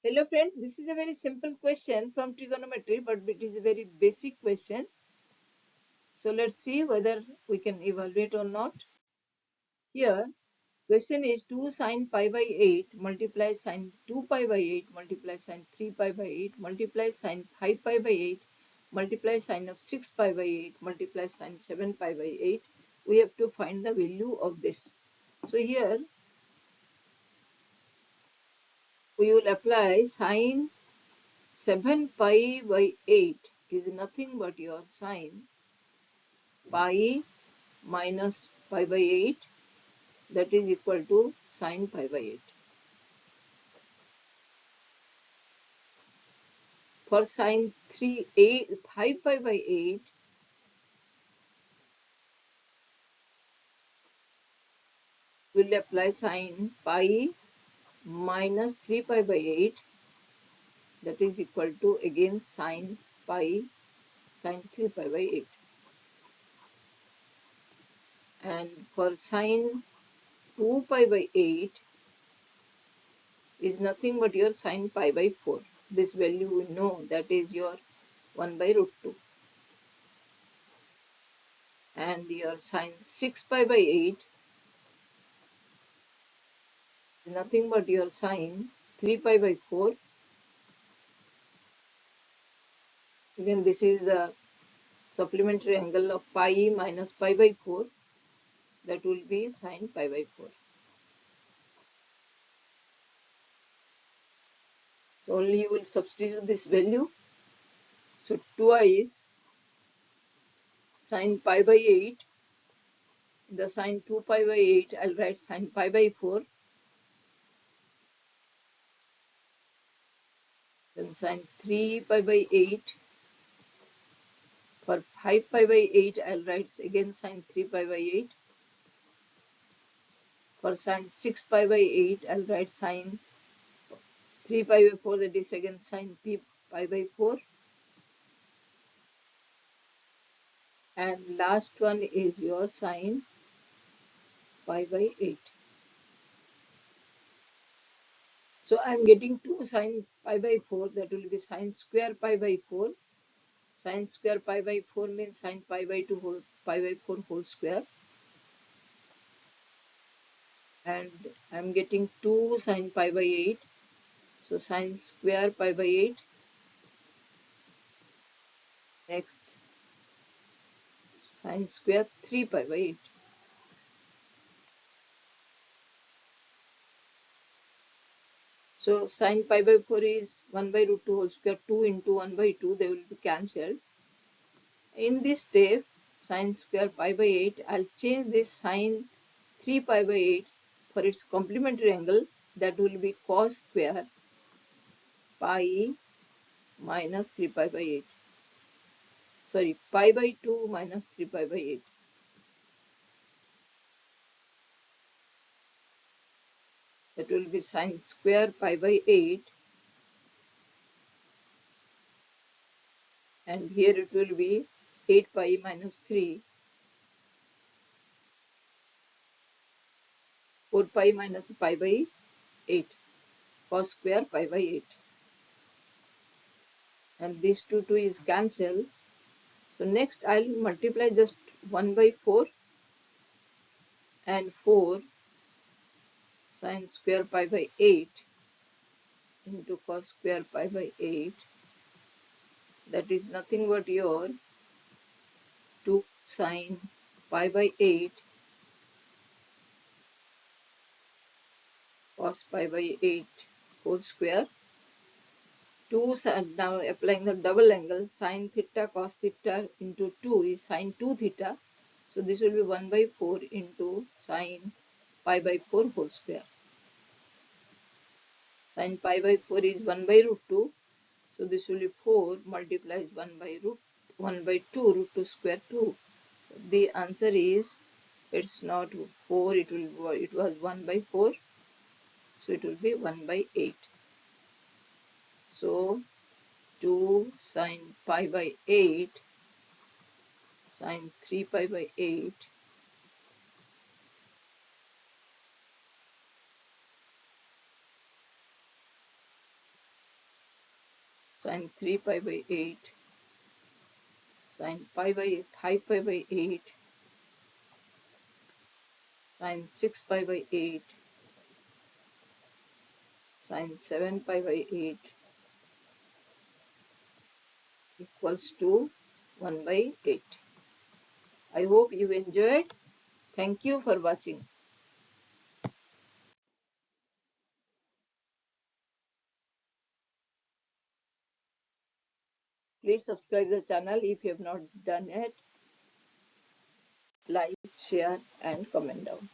Hello friends, this is a very simple question from trigonometry, but it is a very basic question. So let's see whether we can evaluate or not. Here, question is 2 sine pi by 8 multiply sine 2 pi by 8 multiply sine 3 pi by 8 multiply sine 5 pi by 8 multiply sine of 6 pi by 8 multiply sine 7 pi by 8. We have to find the value of this. So here we will apply sine 7 pi by 8 is nothing but your sine pi minus pi by 8, that is equal to sine pi by 8. For sine 5 pi by 8, we'll apply sine pi minus 3 pi by 8, that is equal to again sine pi sine 3 pi by 8. And for sine 2 pi by 8 is nothing but your sine pi by 4. This value we know, that is your 1 by root 2. And your sine 6 pi by 8 is nothing but your sine 3 pi by 4. Again, this is the supplementary angle of pi minus pi by 4. That will be sine pi by 4. So only you will substitute this value. So twice sine pi by 8. The sine 2 pi by 8, I'll write sine pi by 4. Then sine 3 pi by 8. For 5 pi by 8, I'll write again sine 3 pi by 8. For sine 6 pi by 8, I'll write sine 3 pi by 4, that is again sine pi by 4. And last one is your sine pi by 8. So I am getting 2 sine pi by 4, that will be sine square pi by 4. Sine square pi by 4 means sine pi by 2 whole pi by 4 whole square. And I am getting 2 sine pi by 8. So sine square pi by 8. Next, sine square 3 pi by 8. So sine pi by 4 is 1 by root 2 whole square. 2 into 1 by 2, they will be cancelled. In this step, sine square pi by 8, I'll change this sine 3 pi by 8 for its complementary angle, that will be cos square pi minus 3 pi by 8. Sorry, pi by 2 minus 3 pi by 8. That will be sine square pi by 8. And here it will be 8 pi minus 3. 4 pi minus pi by 8. Cos square pi by 8. And this 2 is cancelled. So next I'll multiply just 1 by 4 and 4 sine square pi by 8 into cos square pi by 8. That is nothing but your 2 sine pi by 8 cos pi by 8 whole square. 2 now applying the double angle, sine theta cos theta into 2 is sine 2 theta. So this will be 1 by 4 into sine pi by 4 whole square. Sine pi by 4 is 1 by root 2. So this will be 4 multiplies 1 by 2 root 2 square 2. The answer is, it's not 4, it was 1 by 4. So it will be 1 by 8. So 2 sine pi by 8 sine 3 pi by 8 Sine 3 pi by 8, sine 5 pi by 8, sine 6 pi by 8, sine 7 pi by 8 equals to 1 by 8. I hope you enjoyed. Thank you for watching. Please subscribe the channel if you have not done it. Like, share and comment down.